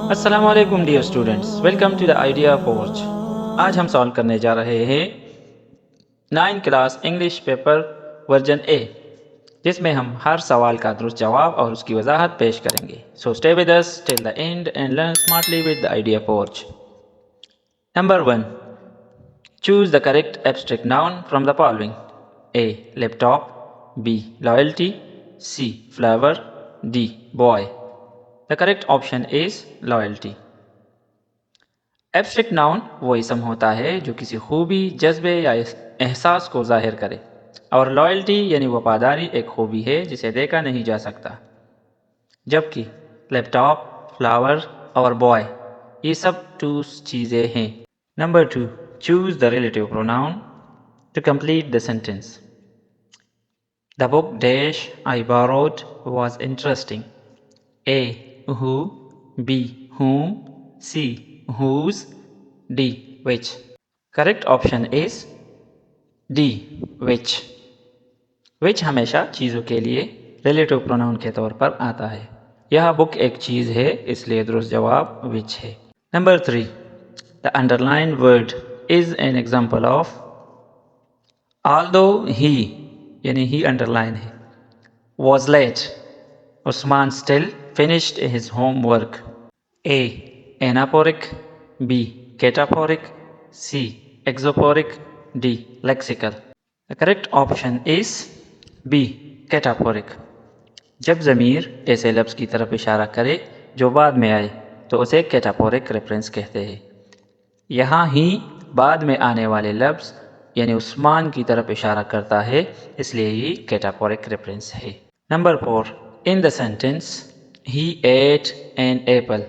अस्सलाम वालेकुम dear students, welcome to the Idea Forge. आज हम सॉल्व करने जा रहे हैं 9 class English paper version A, जिसमें हम हर सवाल का दुरुस्त जवाब और उसकी वजाहत पेश करेंगे। So stay with us till the end and learn smartly with the Idea Forge. Number 1, choose the correct abstract noun from the following: A laptop, B loyalty, C flower, D boy. The correct option is loyalty. Abstract noun वो इसम होता है जो किसी खूबी, जज्बे या एहसास को जाहिर करे, और लॉयल्टी यानी वफादारी एक खूबी है जिसे देखा नहीं जा सकता। जबकि लैपटॉप, फ्लावर और बॉय ये सब टू चीज़ें हैं। Number 2, choose the relative pronoun to complete the sentence. The book dash I borrowed was interesting. A. Who, B. Whom, C. Whose, D. Which. Correct option is D. Which. Which हमेशा चीज़ों के लिए relative pronoun के तौर पर आता है। यह बुक एक चीज़ है, इसलिए दुरुस्त जवाब which है। Number 3, the underline word is an example of although he यानी ही अंडरलाइन है, was late, Usman still finished his homework. A. Anaphoric, B. Cataphoric, C. Exophoric, D. Lexical. The correct option is B. Cataphoric. जब ज़मीर ऐसे लफ्ज़ की तरफ इशारा करे जो बाद में आए तो उसे कैटाफोरिक रेफरेंस कहते हैं। यहाँ ही बाद में आने वाले लफ्ज़ यानी उस्मान की तरफ इशारा करता है, इसलिए ये कैटाफोरिक रेफरेंस है। Number 4, in the sentence he ate an apple,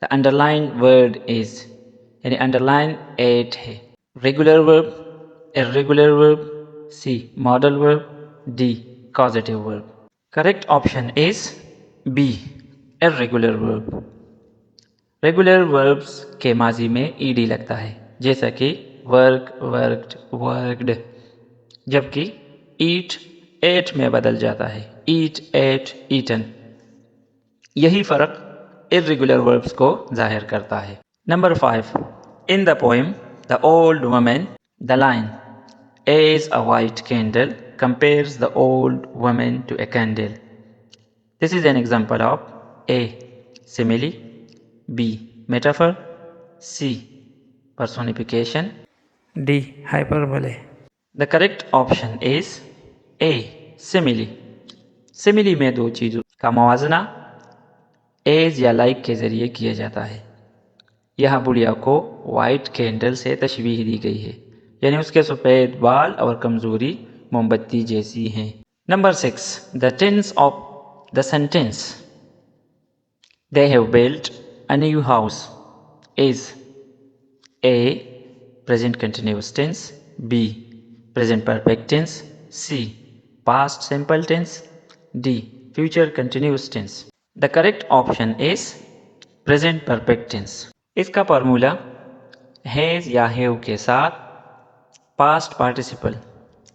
the underlined word is यानी underline ate है। regular verb, irregular verb, C modal verb, D causative verb. Correct option is B irregular verb. Regular verbs के माजी में ed लगता है, जैसा कि work, worked, worked, जबकि ईट एट में बदल जाता है, ईट, एट, ईटन। यही फ़र्क इर्रेगुलर वर्ब्स को जाहिर करता है। Number 5, in the poem the old woman the line as a white candle compares the old woman to a candle. This is an example of a simile, B metaphor, C personification, D hyperbole. The correct option is A simile. Simile में दो चीज़ों का मवाजना as या like के ज़रिए किया जाता है। यहाँ बुढ़िया को वाइट कैंडल से तशबीह दी गई है, यानी उसके सफ़ेद बाल और कमज़ोरी मोमबत्ती जैसी हैं। Number 6, the tense of the sentence they have built a new house is A present continuous tense, B present perfect tense, C past simple tense, D future continuous tense. The correct option is present perfect tense. इसका formula has या have के साथ past participle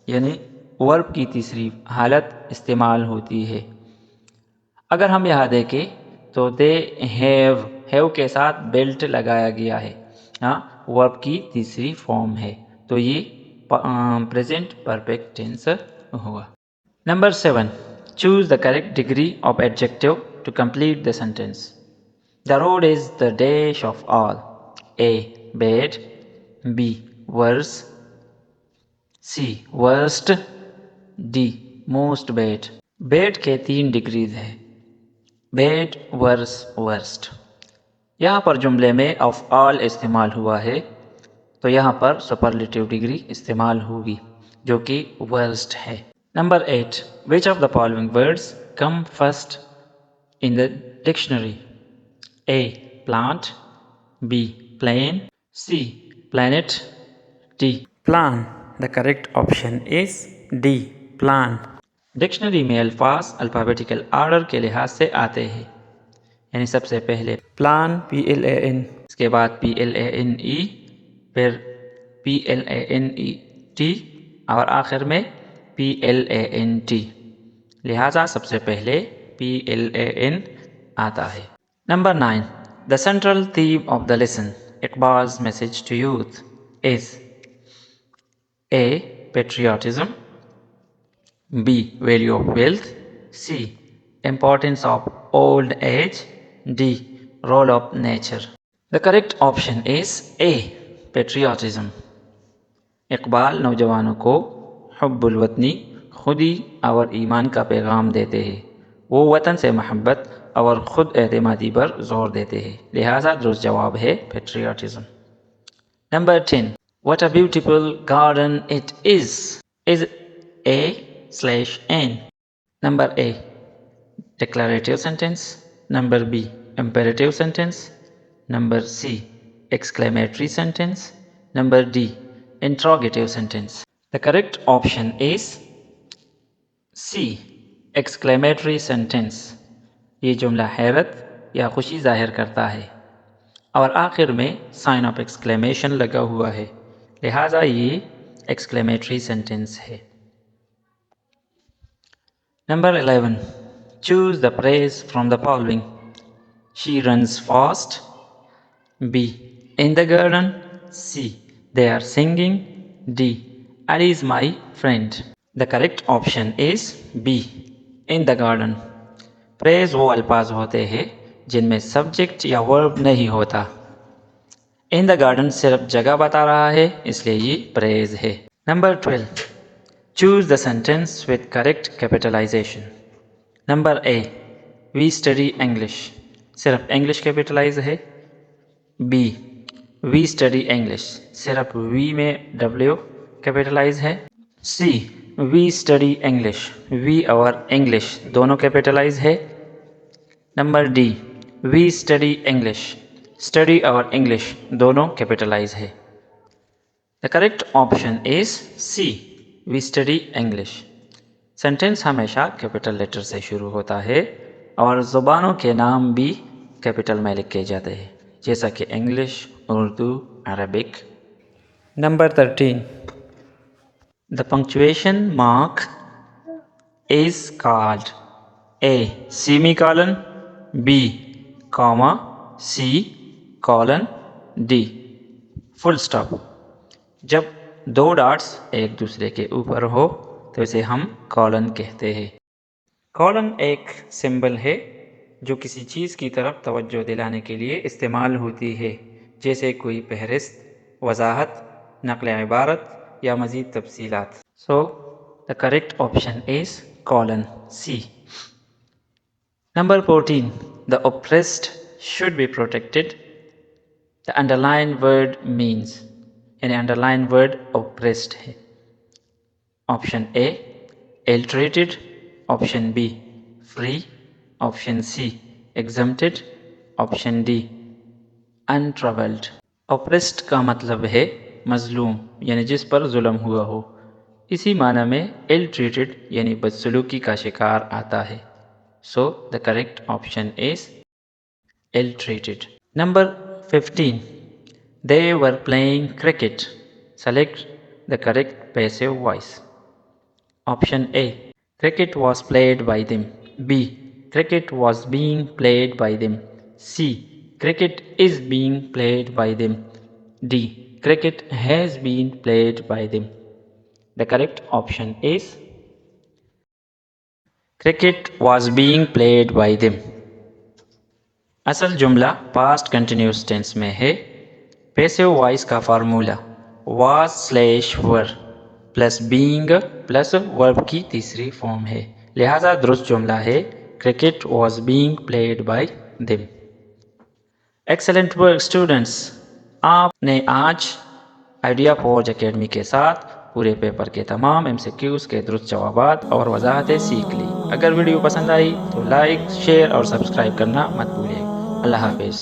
यानी verb की तीसरी हालत इस्तेमाल होती है। अगर हम यहाँ देखें तो दे हैव के साथ बेल्ट लगाया गया है, हाँ, वर्ब की तीसरी फॉर्म है, तो ये प्रेजेंट परफेक्ट टेंस हुआ। Number 7, choose the correct degree of adjective to complete the sentence. The road is the dash of all, A bad, B worse, C worst, D most bad. Bad के 3 degrees है, bad, verse, worst. यहाँ पर जुमले में of all इस्तेमाल हुआ है, तो यहाँ पर सुपरलेटिव डिग्री इस्तेमाल होगी जो कि वर्स्ट है। Number 8, which of the following words come first in the dictionary? A plant, B plane, C planet, D plan. The correct option is D plan. Dictionary में अल्फाज अल्फ़ाबेटिकल आर्डर के लिहाज से आते हैं, यानी सबसे पहले प्लान PLAN, इसके बाद PLANE, फिर PLANET और आखिर में PLANT। लिहाजा सबसे पहले PLAN आता है। Number 9, The central theme of the lesson, Iqbal's message to youth, is A. Patriotism, B. Value of wealth, C. Importance of old age, D. Role of nature. The correct option is A. Patriotism. Iqbal नौजवानों को हुब्बुल वतनी, खुदी और ईमान का पैगाम देते हैं। वो वतन से मोहब्बत और ख़ुद एतमादी पर ज़ोर देते हैं, लिहाजा दुरुस्त जवाब है patriotism. Number 10, What a beautiful garden it is A/N. Number A, declarative sentence. Number B, imperative sentence. Number C, exclamatory sentence. Number D, interrogative sentence. The correct option is C, exclamatory sentence. ये जुमला हैरत या खुशी जाहिर करता है और आखिर में साइन ऑफ एक्सक्लेमेशन लगा हुआ है, लिहाजा ये एक्सक्लेमेटरी सेंटेंस है। Number 11, choose the phrase from the following. She runs fast, B in the garden, C they are singing, D Ali is my friend. The correct option is B in the garden. Phrase वो अल्फाज होते हैं जिनमें subject या verb नहीं होता। इन the garden सिर्फ जगह बता रहा है, इसलिए ये प्रेज है। Number 12, choose the sentence with correct capitalization. Number A, we study English, सिर्फ इंग्लिश कैपिटलाइज है। बी, वी स्टडी इंग्लिश, सिर्फ वी में डब्ल्यू कैपिटलाइज है। C, we study English, we और इंग्लिश दोनों कैपिटलाइज है। Number D, we study English, study और English दोनों कैपिटलाइज है। The correct option is C, we study English. Sentence हमेशा कैपिटल लेटर से शुरू होता है और ज़ुबानों के नाम भी कैपिटल में लिखे जाते हैं, जैसा कि English, Urdu, Arabic. Number 13, the punctuation mark is called A semicolon, B comma, C colon, D full stop. जब दो डॉट्स एक दूसरे के ऊपर हो तो इसे हम कॉलन कहते हैं। कॉलन एक सिंबल है जो किसी चीज़ की तरफ तवज्जो दिलाने के लिए इस्तेमाल होती है, जैसे कोई फहरिस्त, वजाहत, नक़ल इबारत या मज़ीद तफसीलात। So the correct option is colon, C. Number 14, the oppressed should be protected. The underlined word means, यानी underlined word oppressed है। Option A, ill-treated, option B, free, option C, exempted, option D, untroubled। oppressed का मतलब है मजलूम, यानी जिस पर जुल्म हुआ हो। इसी माना में ill-treated यानी बदसलूकी का शिकार आता है। So the correct option is ill-treated. Number 15, they were playing cricket. Select the correct passive voice. Option A, cricket was played by them. B, cricket was being played by them. C, cricket is being played by them. D, cricket has been played by them. The correct option is cricket was being played by them. असल जुमला past continuous tense में है। Passive voice का formula was slash were plus being plus verb की तीसरी form है, लिहाजा दुरुस्त जुमला है cricket was being played by them. Excellent work students, आपने आज आइडिया फॉर्ज एकेडमी के साथ पूरे पेपर के तमाम MCQs के दुरुस्त जवाबात और वजाहतें सीख ली। अगर वीडियो पसंद आई तो लाइक, शेयर और सब्सक्राइब करना मत भूलिए। अल्लाह हाफिज़।